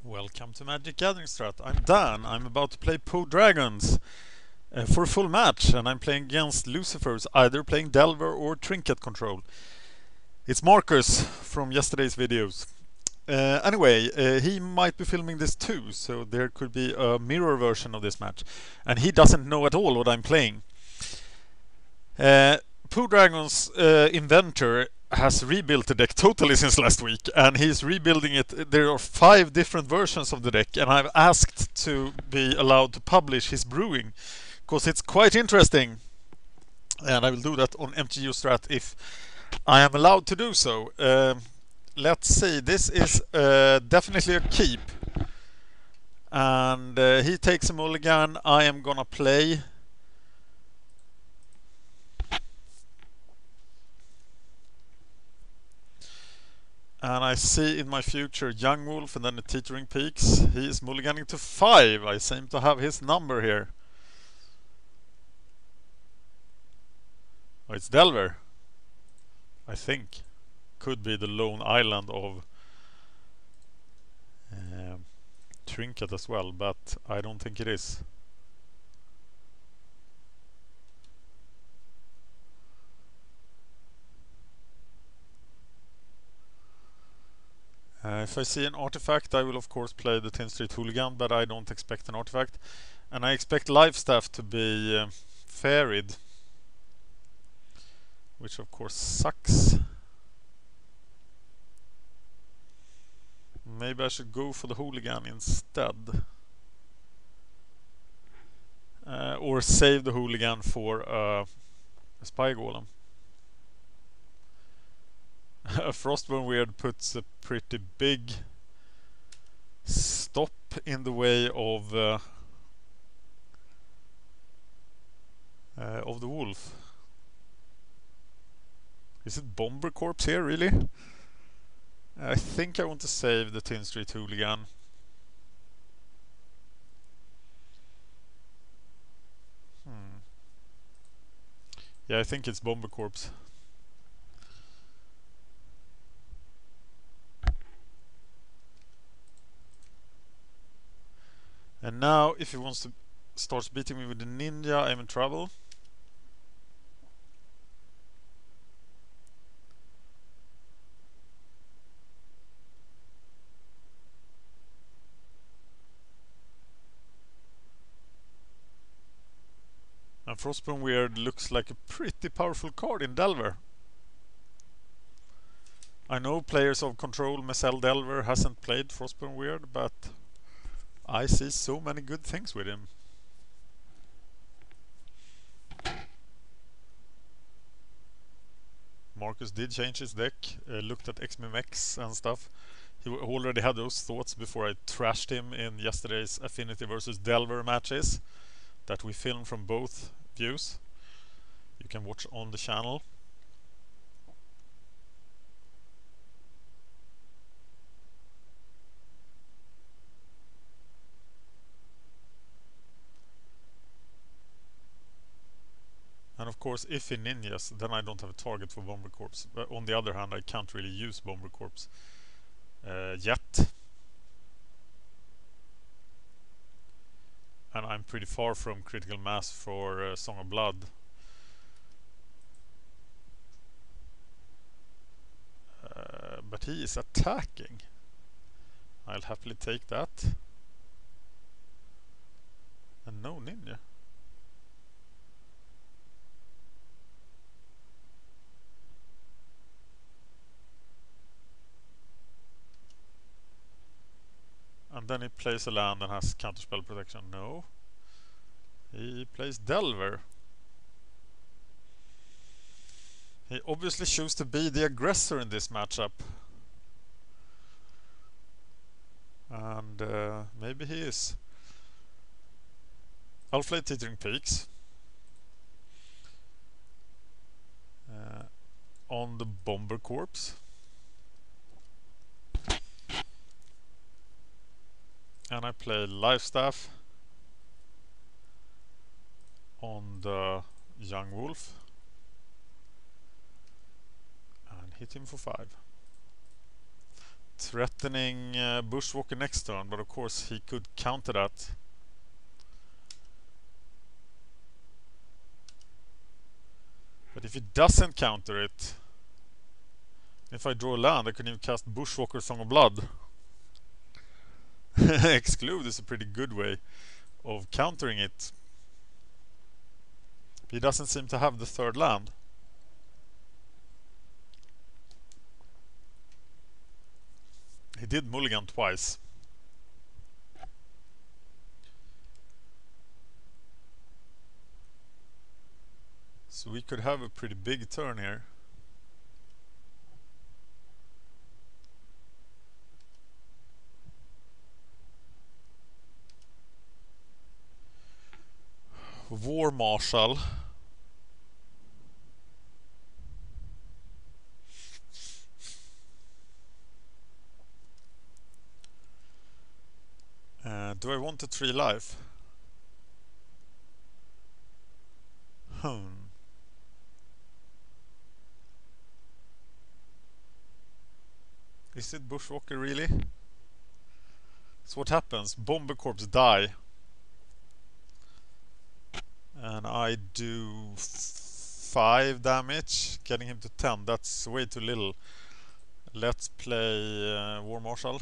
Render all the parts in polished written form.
Welcome to Magic Gathering Strat. I'm Dan. I'm about to play Poe Dragons for a full match, and I'm playing against Lucifers, either playing Delver or Trinket control. It's Marcus from yesterday's videos. Anyway, he might be filming this too, so there could be a mirror version of this match. And he doesn't know at all what I'm playing. Poe Dragons inventor has rebuilt the deck totally since last week, and he's rebuilding it. There are 5 different versions of the deck, and I've asked to be allowed to publish his brewing because it's quite interesting, and I will do that on MTG Strat if I am allowed to do so. Let's see, this is definitely a keep, and he takes a mulligan. I am gonna play. And I see in my future Young Wolf and then the Teetering Peaks. He is mulliganing to 5. I seem to have his number here. Oh, it's Delver, I think. Could be the lone island of Trinket as well, but I don't think it is. If I see an artifact, I will of course play the 10th Street Hooligan, but I don't expect an artifact. And I expect lifestaff to be ferried, which of course sucks. Maybe I should go for the Hooligan instead. Or save the Hooligan for a Spy Golem. A Frostborn Weird puts a pretty big stop in the way of the wolf. Is it Bomber Corps here, really? I think I want to save the 10th Street Hooligan. Yeah, I think it's Bomber Corps. And now, if he wants to start beating me with the ninja, I'm in trouble. And Frostborn Weird looks like a pretty powerful card in Delver. I know players of Control, Messel Delver hasn't played Frostborn Weird, but I see so many good things with him. Marcus did change his deck, looked at xmimx and stuff. He already had those thoughts before I trashed him in yesterday's Affinity versus Delver matches that we filmed from both views. You can watch on the channel. And of course, if he ninjas, then I don't have a target for Bomber Corps. But on the other hand, I can't really use Bomber Corps yet. And I'm pretty far from critical mass for Song of Blood. But he is attacking. I'll happily take that. And no ninja. And then he plays a land and has counterspell protection. No. He plays Delver. He obviously chose to be the aggressor in this matchup. And maybe he is. I'll play Teetering Peaks. On the Bomber Corps. And I play Lifestaff on the Young Wolf and hit him for 5. threatening bushwhacker next turn, but of course he could counter that. But if he doesn't counter it, if I draw a land, I can even cast Bushwhacker Song of Blood. Exclude is a pretty good way of countering it. He doesn't seem to have the third land. He did mulligan twice. So we could have a pretty big turn here. War Marshal. Do I want a 3 life? Is it Bushwhacker really? So what happens? Bomber Corps die. And I do 5 damage, getting him to 10. That's way too little. Let's play War Marshal.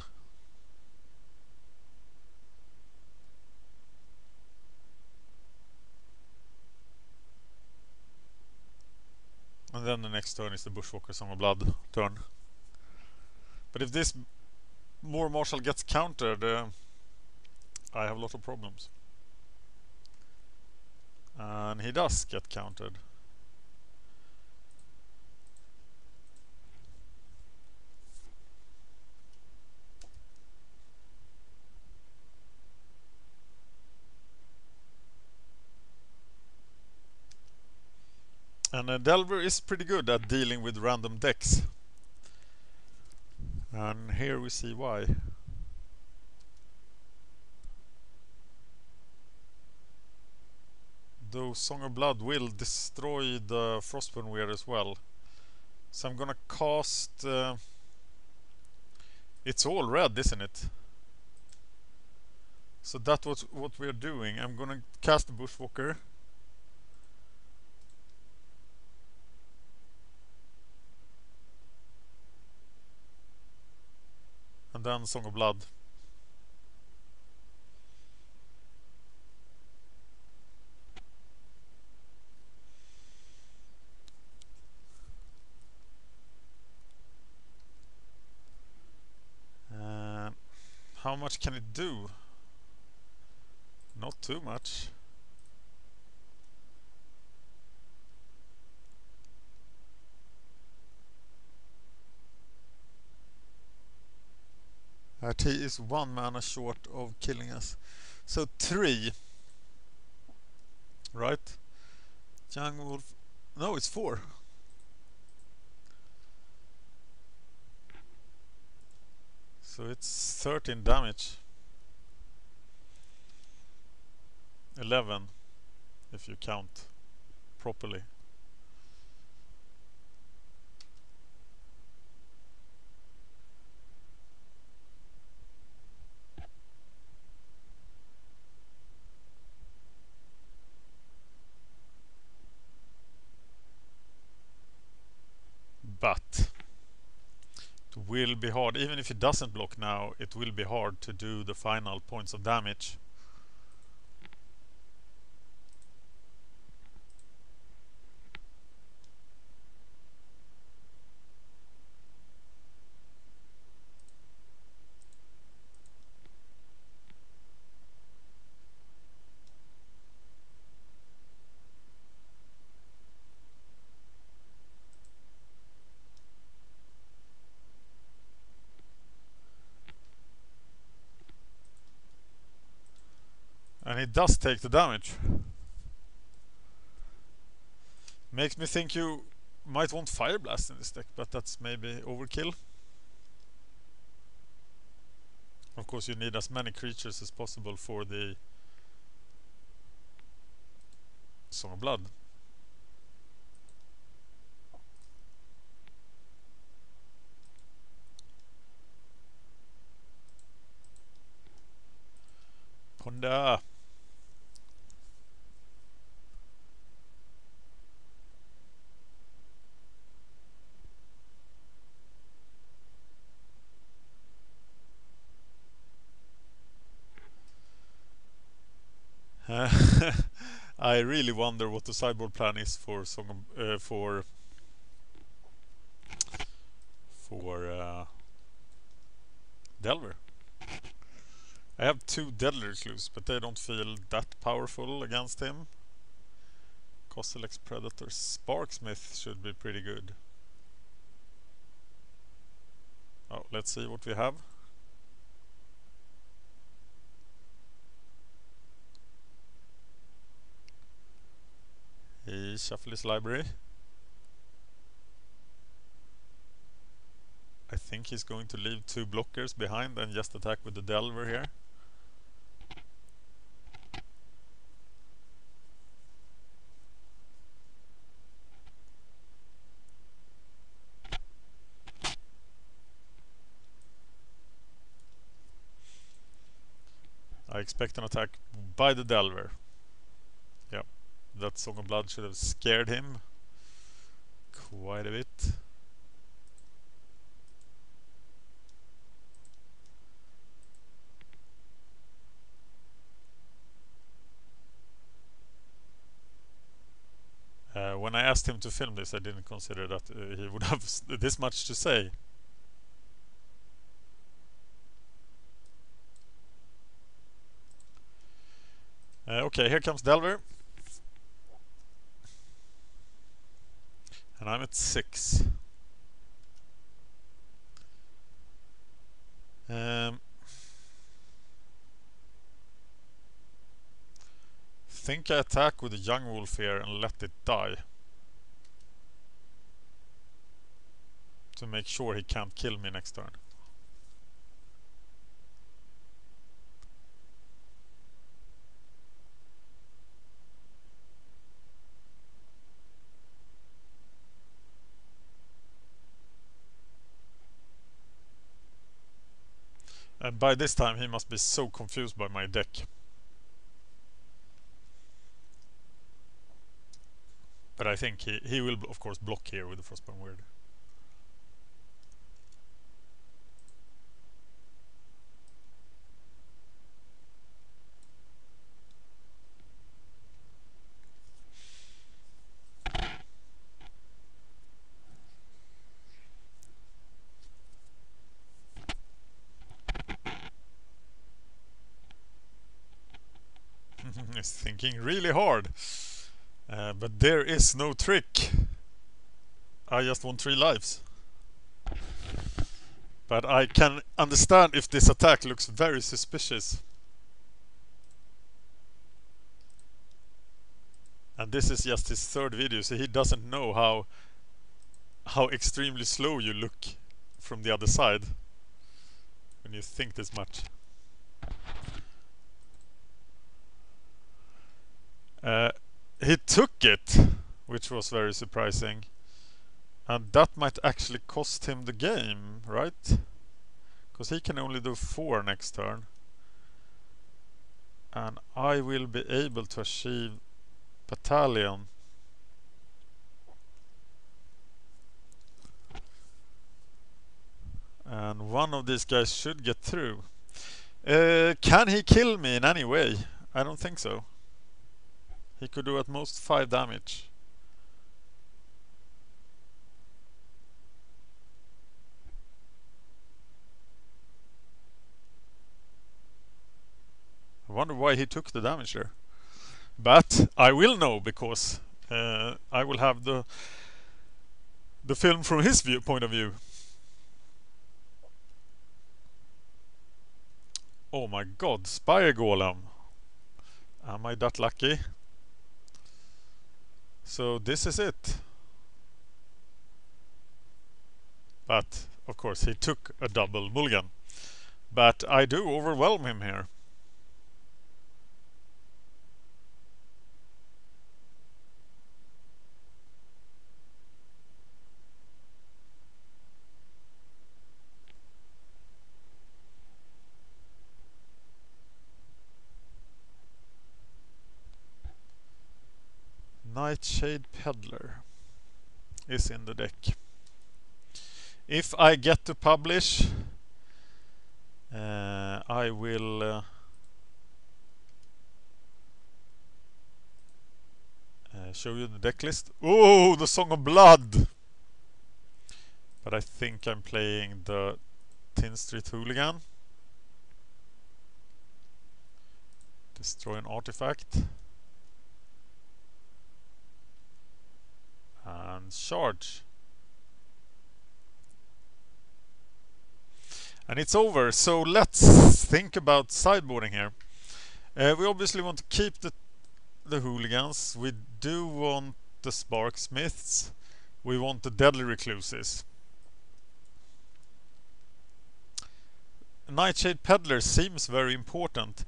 And then the next turn is the Bushwhacker Song of Blood turn. But if this War Marshal gets countered, I have a lot of problems. And he does get countered. And Delver is pretty good at dealing with random decks. And here we see why. Though Song of Blood will destroy the Frostburn Weir as well. So I'm gonna cast... it's all red, isn't it? So that's what we're doing. I'm gonna cast the Bushwhacker. And then Song of Blood. How much can it do? Not too much. He is 1 mana short of killing us. So 3. Right? Young Wolf. No, it's 4. So it's 13 damage. 11 if you count properly. But it will be hard, even if it doesn't block now, it will be hard to do the final points of damage. And it does take the damage. Makes me think you might want Fire Blast in this deck, but that's maybe overkill. Of course you need as many creatures as possible for the Song of Blood. Ponda. I really wonder what the sideboard plan is for Delver. I have 2 deadly recluse, but they don't feel that powerful against him. Kozilek's Predator. Sparksmith should be pretty good. Oh, let's see what we have. He shuffled his library. I think he's going to leave 2 blockers behind and just attack with the Delver here. I expect an attack by the Delver. Yep, that Song of Blood should have scared him quite a bit. When I asked him to film this, I didn't consider that he would have this much to say. Okay, here comes Delver. And I'm at 6. Think I attack with a young wolf here and let it die. To make sure he can't kill me next turn. And by this time he must be so confused by my deck. But I think he will of course block here with the Frostborn Weird. He's thinking really hard. But there is no trick. I just want 3 lives. But I can understand if this attack looks very suspicious. And this is just his 3rd video, so he doesn't know how extremely slow you look from the other side when you think this much. He took it, which was very surprising. And that might actually cost him the game, right? Because he can only do 4 next turn. And I will be able to achieve battalion. And one of these guys should get through. Can he kill me in any way? I don't think so. He could do at most 5 damage. I wonder why he took the damage there. But I will know, because I will have the film from his point of view. Oh my god, Spire Golem. Am I that lucky? So this is it. But of course he took a double mulligan. But I do overwhelm him here. Nightshade Peddler is in the deck. If I get to publish, I will show you the deck list. Oh, the Song of Blood! But I think I'm playing the Tin Street Hooligan. Destroy an artifact. And charge. And it's over, so let's think about sideboarding here. We obviously want to keep the hooligans. We do want the sparksmiths. We want the deadly recluses. Nightshade Peddler seems very important.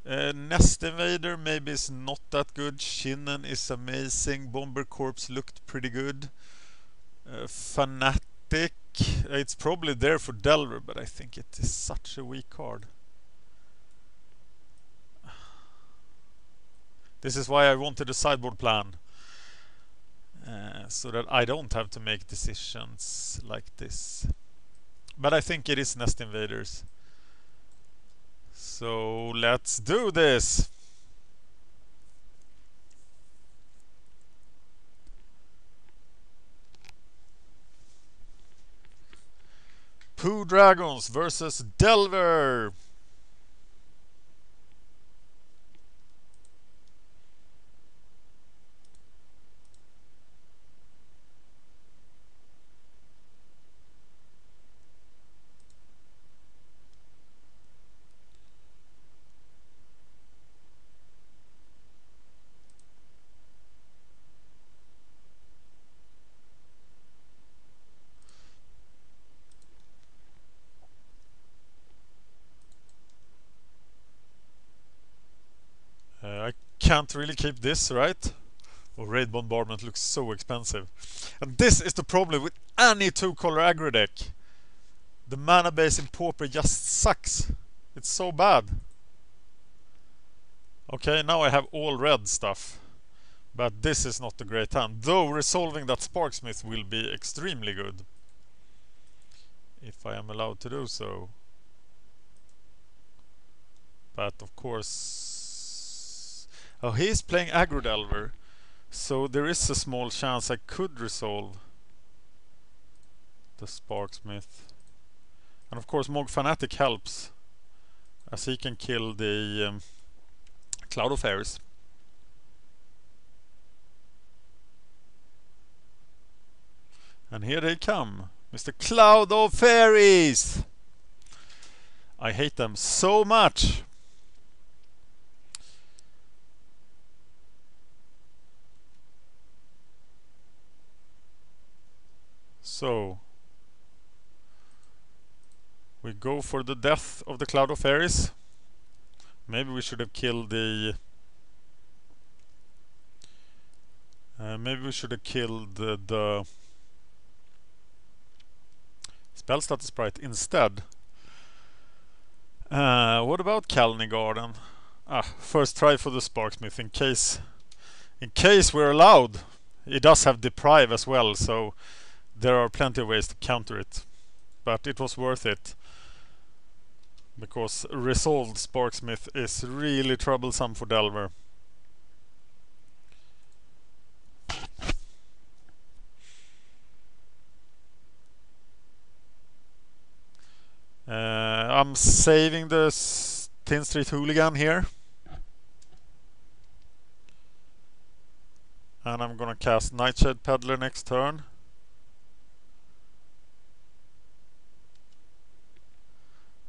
Nest Invader maybe is not that good. Shinen is amazing. Bomber Corpse looked pretty good. Fanatic, it's probably there for Delver, but I think it is such a weak card. This is why I wanted a sideboard plan. So that I don't have to make decisions like this. But I think it is Nest Invaders. So let's do this! Pooh Dragons versus Delver! I can't really keep this, right? Oh, Raid Bombardment looks so expensive. And this is the problem with any two-color aggro deck. The mana base in Pauper just sucks. It's so bad. Okay, now I have all red stuff. But this is not a great hand. Though resolving that Sparksmith will be extremely good. If I am allowed to do so. But of course... Oh, he is playing aggro Delver. So there is a small chance I could resolve the Sparksmith. And of course Mogg Fanatic helps, as he can kill the Cloud of Fairies. And here they come, Mr. Cloud of Fairies! I hate them so much! So we go for the death of the Cloud of Fairies. Maybe we should have killed the the spell status sprite instead. What about Khalni Garden? First try for the Sparksmith in case we're allowed. It does have deprive as well, so there are plenty of ways to counter it. But it was worth it. Because resolved Sparksmith is really troublesome for Delver. I'm saving the Tin Street Hooligan here. And I'm gonna cast Nightshade Peddler next turn.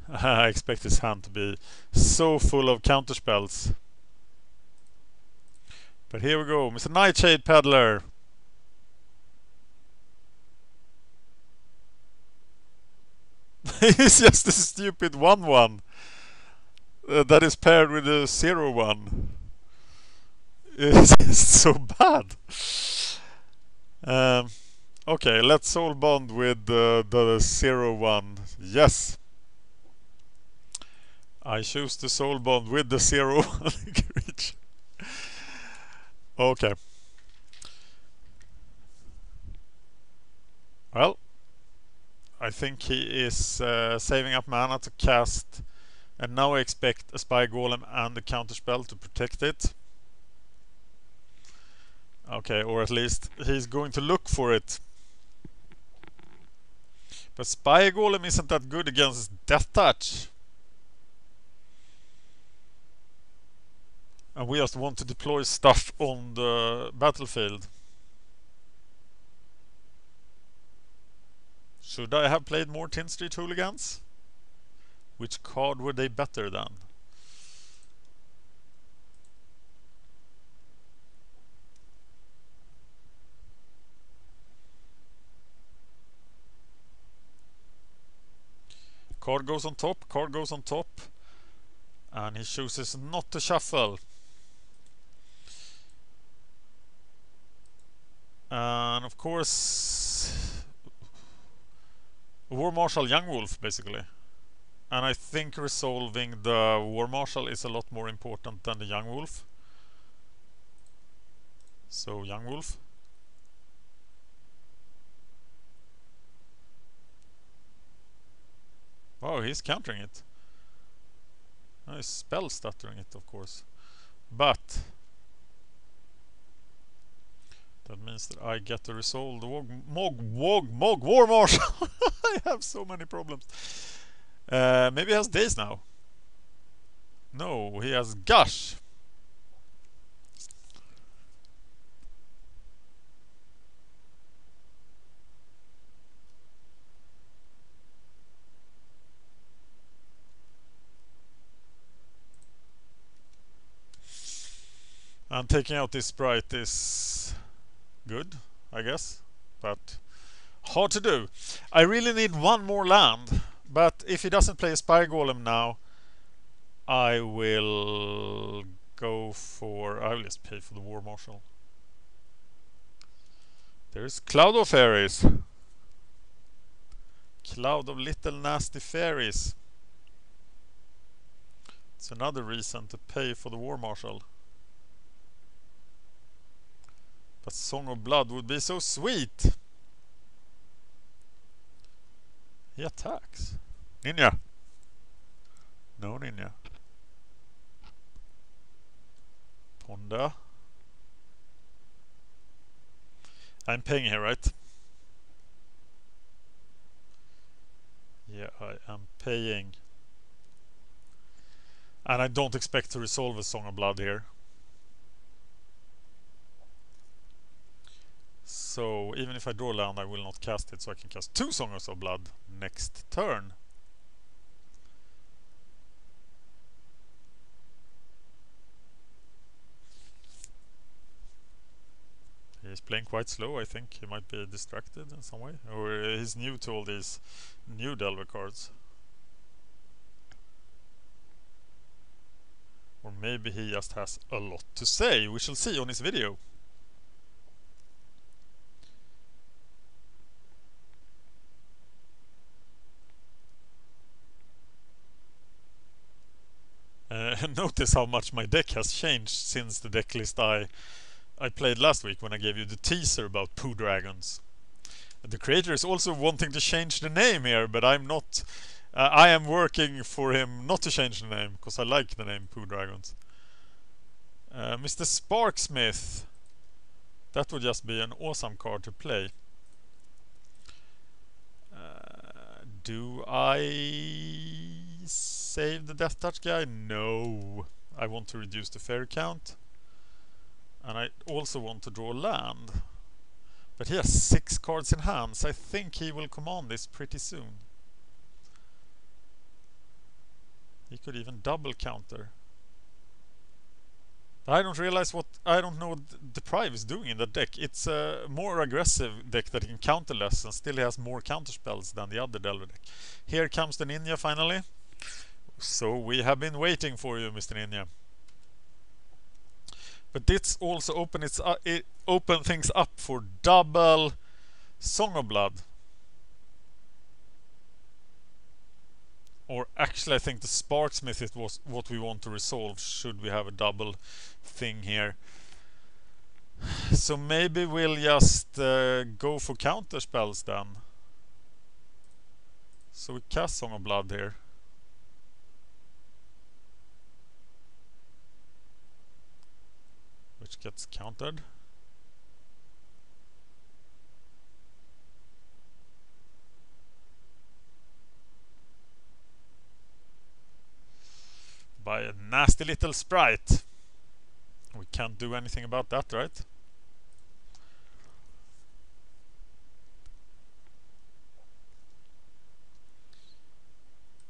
I expect his hand to be so full of counterspells. But here we go, Mr. Nightshade Peddler. He's just a stupid 1/1 that is paired with a 0/1. It's just so bad. Okay, let's soul bond with the 0/1. Yes. I choose the soul bond with the 0/1 creature. Okay. Well, I think he is saving up mana to cast, and now I expect a spy golem and a counterspell to protect it. Okay, or at least he's going to look for it. But spy golem isn't that good against death touch. And we just want to deploy stuff on the battlefield. Should I have played more Tin Street Hooligans? Which card were they better than? Card goes on top, card goes on top. And he chooses not to shuffle. And of course, War Marshal Young Wolf, basically. And I think resolving the War Marshal is a lot more important than the Young Wolf. So, Young Wolf. Wow, he's countering it. No, he's spell stuttering it, of course. But that means that I get to resolve the Mogg War Marshal. I have so many problems. Maybe he has days now. No, he has Gush. And taking out this sprite is good, I guess, but hard to do. I really need one more land, but if he doesn't play a Spy Golem now, I will go for... I will just pay for the War Marshal. There's Cloud of Fairies. Cloud of little nasty fairies. It's another reason to pay for the War Marshal. But Song of Blood would be so sweet. He attacks. Ninja. No ninja. Ponda. I'm paying here, right? Yeah, I am paying. And I don't expect to resolve a Song of Blood here. So even if I draw land, I will not cast it, so I can cast 2 Songs of Blood next turn. He's playing quite slow, I think. He might be distracted in some way. Or he's new to all these new Delver cards. Or maybe he just has a lot to say. We shall see on his video. Notice how much my deck has changed since the deck list I played last week when I gave you the teaser about Poo Dragons. The creator is also wanting to change the name here, but I'm not. I am working for him not to change the name, because I like the name Poo Dragons. Mr. Sparksmith. That would just be an awesome card to play. Do I save the Death Touch guy? No. I want to reduce the fairy count. And I also want to draw land. But he has 6 cards in hand, so I think he will command this pretty soon. He could even double counter. I don't know what Deprive is doing in that deck. It's a more aggressive deck that can counter less and still has more counter spells than the other Delver deck. Here comes the Ninja finally. So we have been waiting for you, Mr. Ninja. But this also open things up for double Song of Blood. Or actually I think the Sparksmith is what we want to resolve should we have a double thing here. So maybe we'll just go for counter spells then. So we cast Song of Blood here. Which gets countered. By a nasty little sprite. We can't do anything about that, right?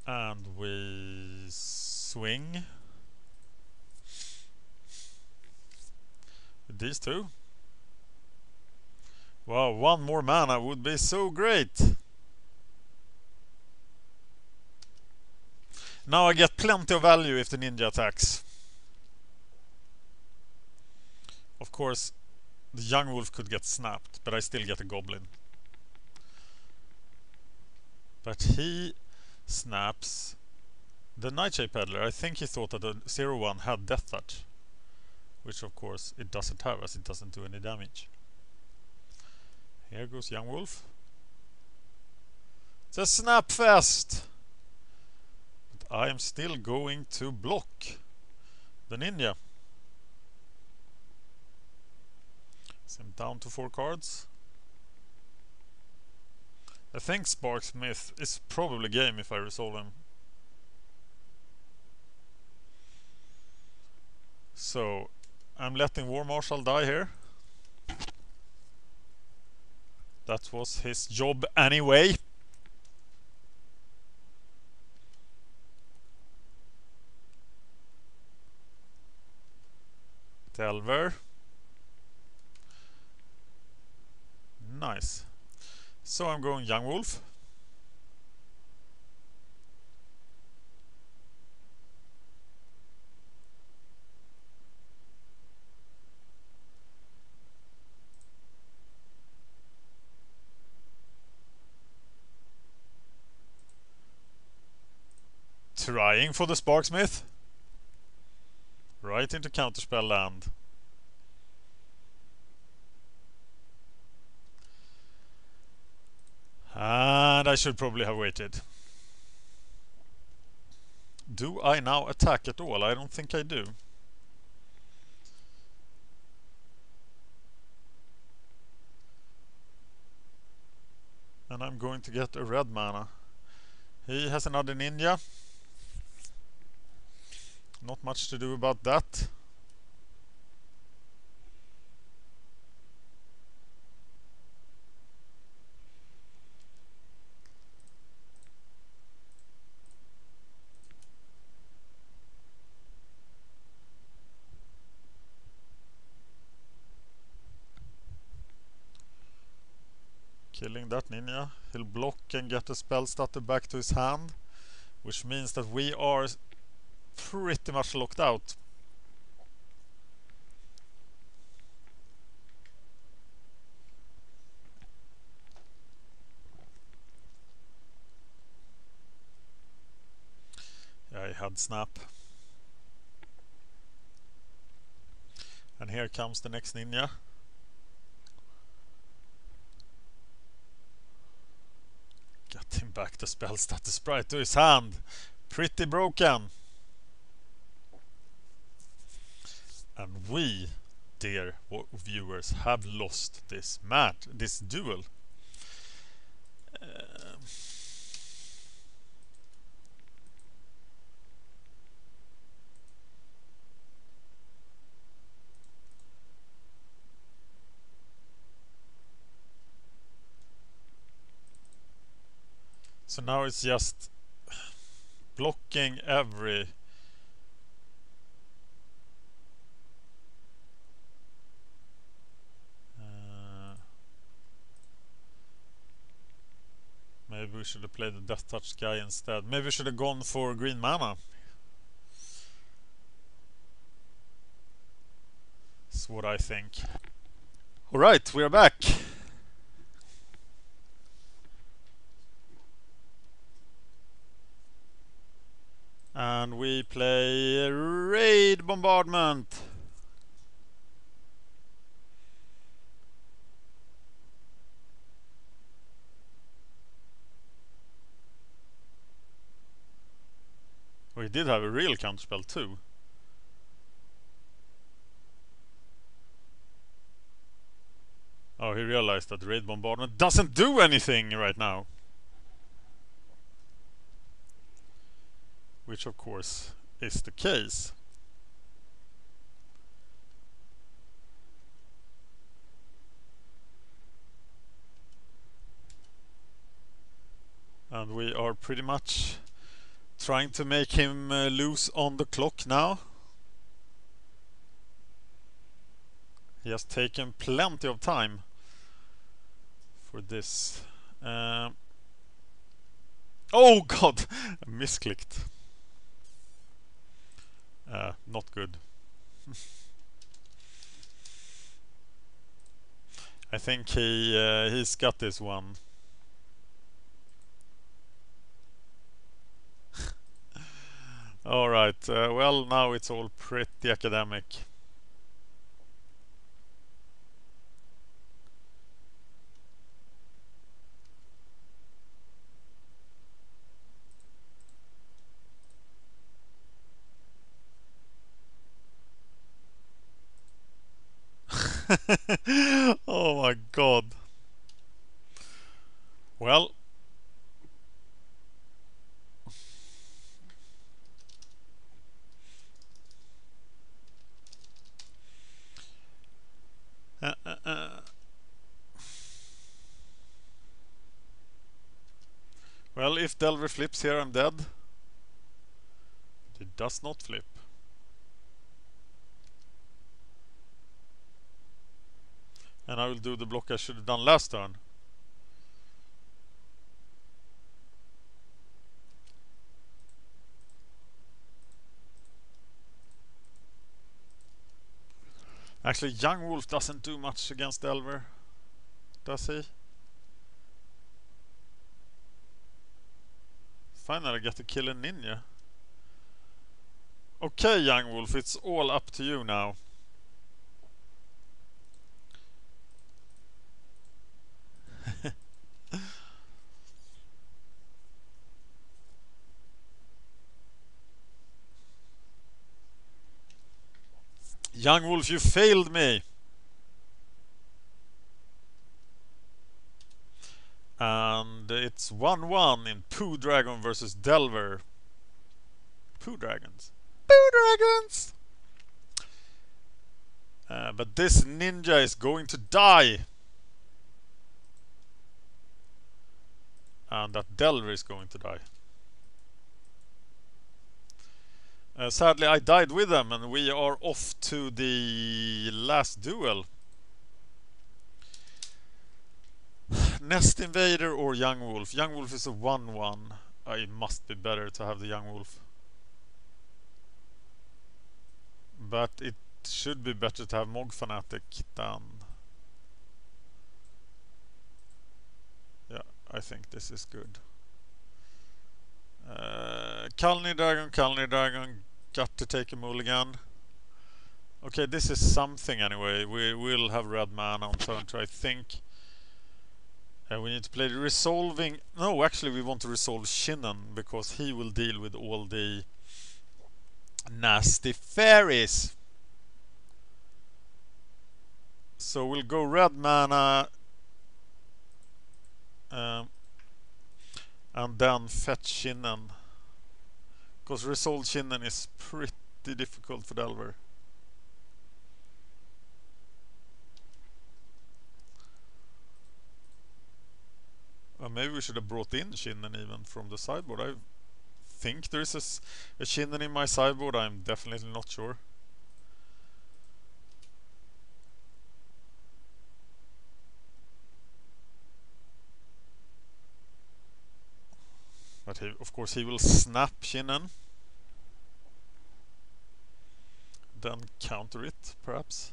And we swing with these two. Wow, one more mana would be so great. Now I get plenty of value if the ninja attacks. Of course, the young wolf could get snapped, but I still get a goblin. But he snaps the nightshade peddler. I think he thought that the 0-1 had death touch, which of course it doesn't have, as it doesn't do any damage. Here goes young wolf. It's a snap fest. But I am still going to block the ninja. Send him down to 4 cards. I think Sparksmith is probably game if I resolve him. So I'm letting War Marshal die here. That was his job anyway. Delver. Nice. So I'm going young wolf. Trying for the Sparksmith. Right into counterspell land. And I should probably have waited. Do I now attack at all? I don't think I do. And I'm going to get a red mana. He has another ninja. Not much to do about that. Killing that ninja. He'll block and get the spell starter back to his hand, which means that we are pretty much locked out. Yeah, he had snap. And here comes the next ninja. Get him back the spell starter sprite to his hand. Pretty broken. And we, dear viewers, have lost this duel. So now it's just blocking every maybe we should have played the Death Touch guy instead. Maybe we should have gone for green mana. That's what I think. Alright, we are back. And we play Raid Bombardment. Oh, he did have a real counterspell too. Oh, he realized that raid bombardment doesn't do anything right now. Which of course is the case. And we are pretty much trying to make him lose on the clock now. He has taken plenty of time for this. Oh god! Misclicked. Not good. I think he's got this one. Alright, well now it's all pretty academic. Oh my god. Well, well, if Delver flips here, I'm dead. It does not flip. And I will do the block I should have done last turn. Actually, Young Wolf doesn't do much against Delver, does he? Finally get to kill a ninja. Okay, Young Wolf, it's all up to you now. Young Wolf, you failed me. And it's 1-1 in Poo Dragon versus Delver. Poo Dragons. Poo Dragons! But this ninja is going to die. And that Delver is going to die. Sadly, I died with them, and we are off to the last duel. Nest Invader or Young Wolf? Young Wolf is a 1-1. It must be better to have the Young Wolf. But it should be better to have Mogg Fanatic than... Yeah, I think this is good. Khalni Dragon, got to take a mulligan. Okay, this is something anyway. We will have red mana on turn 2, I think. We need to play the resolving... No, actually we want to resolve Shinen, because he will deal with all the nasty fairies. So we'll go red mana and then fetch Shinen, because resolve Shinen is pretty difficult for Delver. Maybe we should have brought in Shinen even from the sideboard. I think there is a Shinen in my sideboard, I'm definitely not sure. But of course he will snap Shinen. Then counter it, perhaps.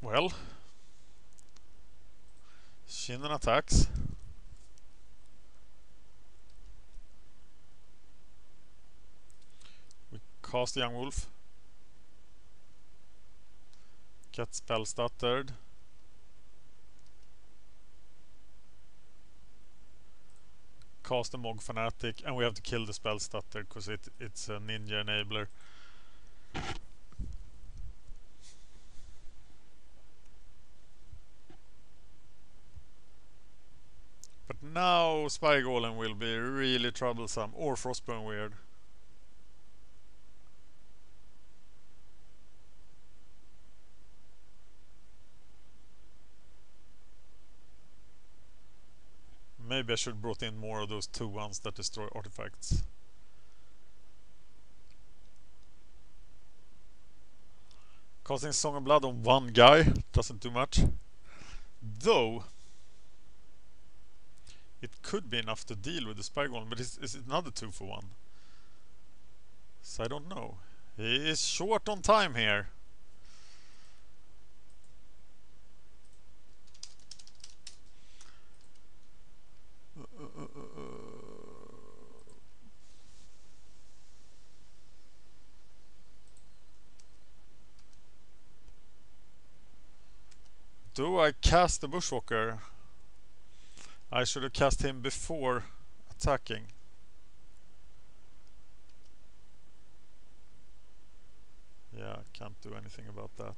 Well, Shinen attacks. Cast Young Wolf. Get spell stuttered. Cast a Mogg Fanatic, and we have to kill the spell stutter because it's a ninja enabler. But now Spy Golem will be really troublesome, or Frostburn Weird. Maybe I should have brought in more of those 2-1s that destroy artifacts. Casting Song of Blood on one guy doesn't do much. Though it could be enough to deal with the Spy Golem, but it's another 2 for 1. So I don't know. He is short on time here. Do I cast the bushwhacher? I should have cast him before attacking. Yeah, I can't do anything about that.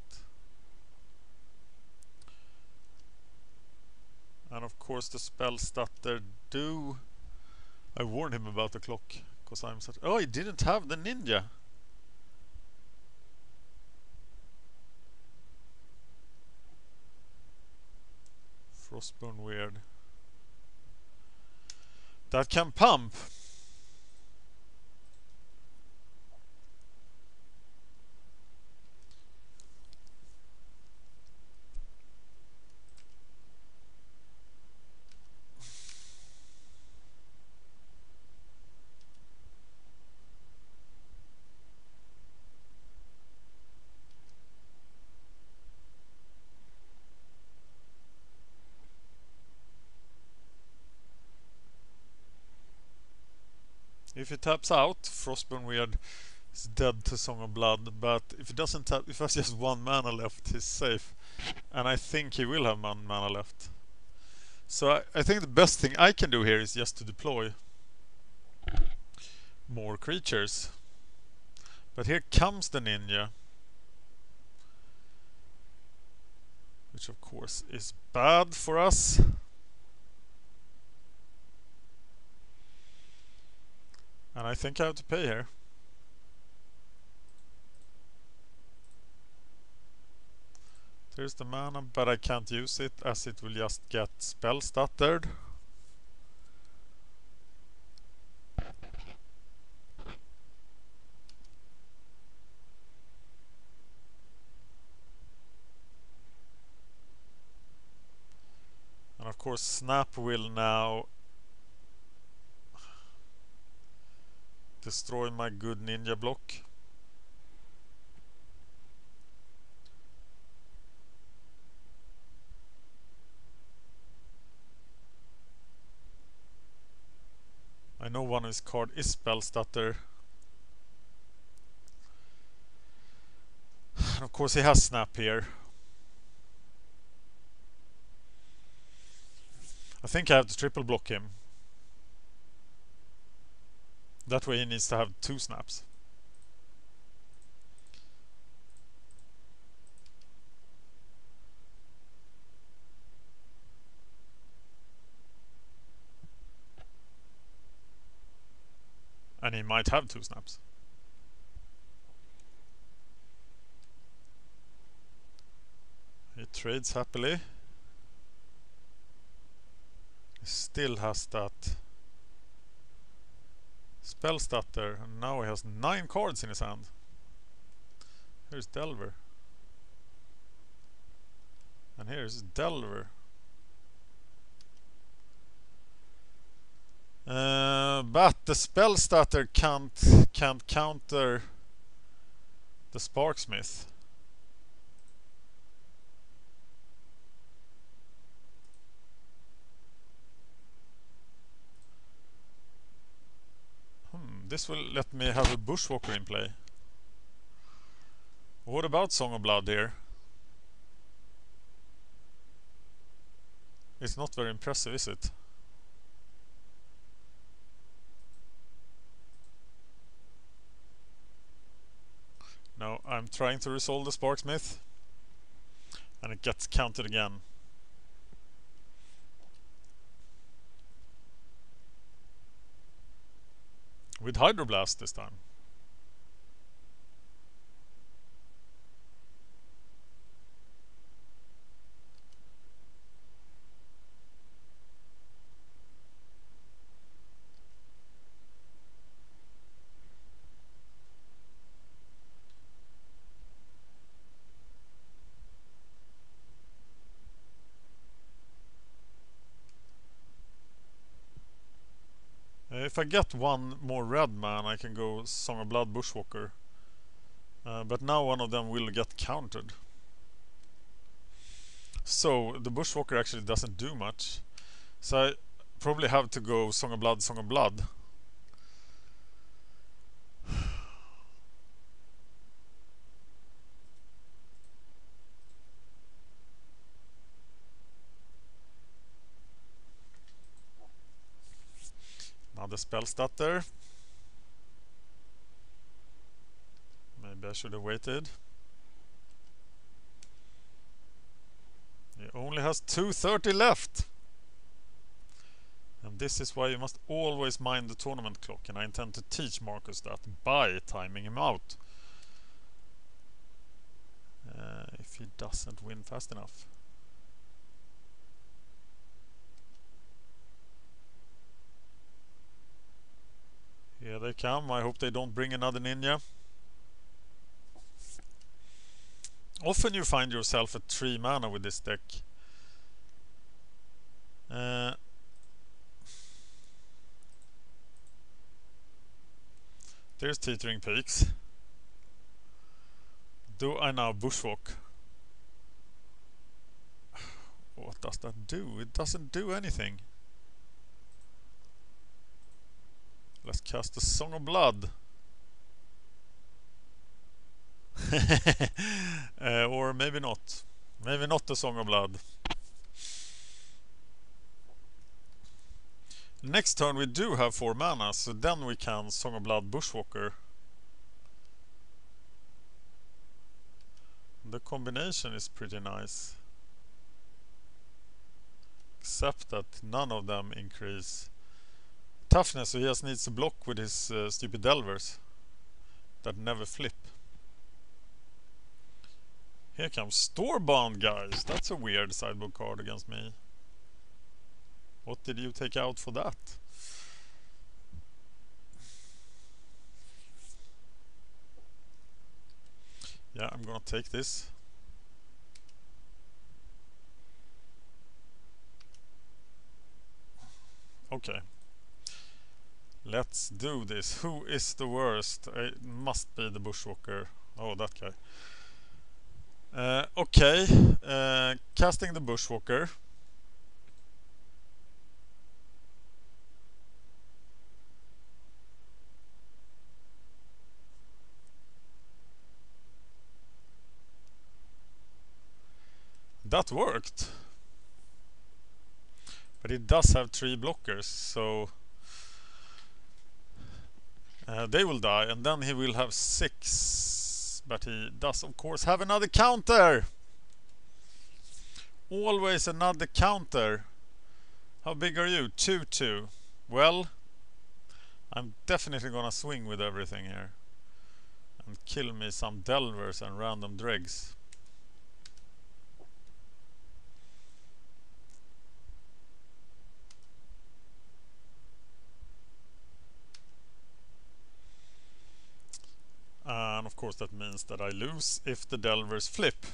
And of course the spell stutter do. I warned him about the clock because I'm such. Oh, he didn't have the ninja. Frostburn Weird. That can pump. If he taps out, Frostburn Weird is dead to Song of Blood, but if he doesn't tap, if he has just 1 mana left, he's safe. And I think he will have 1 mana left. So I think the best thing I can do here is just to deploy more creatures. But here comes the ninja. Which of course is bad for us. And I think I have to pay here. There's the mana, but I can't use it as it will just get spell stuttered. And of course Snap will now destroy my good ninja block. I know one of his cards is spell stutter. And of course he has snap here. I think I have to triple block him. That way he needs to have 2 snaps. And he might have 2 snaps. He trades happily. He still has that spell stutter, and now he has 9 cards in his hand. Here's Delver. And here's Delver. But the spell stutter can't counter the Sparksmith. This will let me have a bushwhacker in play. What about Song of Blood here? It's not very impressive, is it? No, I'm trying to resolve the sparksmith, and it gets counted again. With hydroblast this time. If I get one more red man, I can go Song of Blood Bushwhacker. But now one of them will get countered. So the Bushwhacker actually doesn't do much. So I probably have to go Song of Blood, Song of Blood. Now the spell stutter. Maybe I should have waited. He only has 230 left. And this is why you must always mind the tournament clock, and I intend to teach Marcus that by timing him out. If he doesn't win fast enough. Here they come. I hope they don't bring another ninja. Often you find yourself at 3 mana with this deck. There's Teetering Peaks. Do I now bushwalk? What does that do? It doesn't do anything. Let's cast the Song of Blood. Or maybe not. Maybe not the Song of Blood. Next turn we do have 4 mana, so then we can Song of Blood Bushwhacker. The combination is pretty nice. Except that none of them increase toughness, so he just needs to block with his stupid delvers that never flip. Here comes Stormbound, guys. That's a weird sideboard card against me. What did you take out for that? Yeah, I'm gonna take this. Okay. Let's do this. Who is the worst? It must be the Bushwhacker. Oh, that guy. Okay. Casting the Bushwhacker. That worked. But it does have 3 blockers, so they will die, and then he will have 6. But he does, of course, have another counter. Always another counter. How big are you? 2-2. Well, I'm definitely gonna swing with everything here and kill me some delvers and random dregs. And of course that means that I lose if the delvers flip.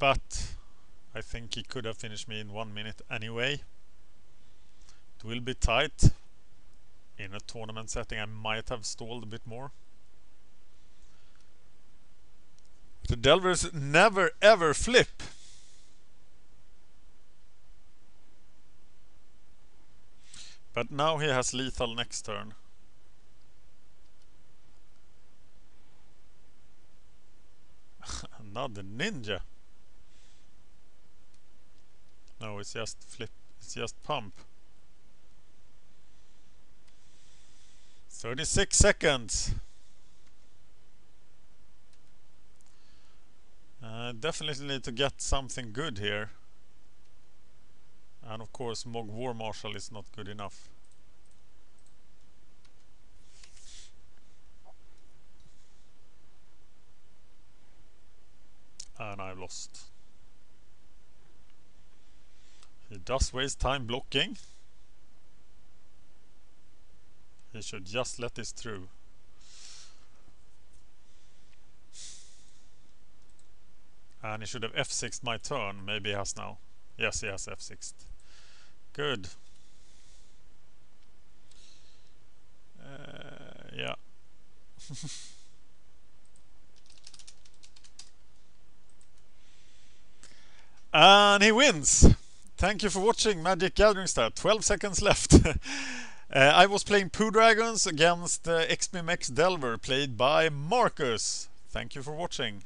But I think he could have finished me in 1 minute anyway. It will be tight. In a tournament setting I might have stalled a bit more. The delvers never ever flip. But now he has lethal next turn. Another ninja. No, it's just flip. It's just pump. 36 seconds. Definitely need to get something good here. And of course, Mogg War Marshal is not good enough. And I've lost. He does waste time blocking. He should just let this through. And he should have F6'd my turn. Maybe he has now. Yes, he has F6'd. Good. Yeah. And he wins! Thank you for watching Magic Gathering Star. 12 seconds left. I was playing Poo Dragons against xmimx Delver, played by Marcus. Thank you for watching.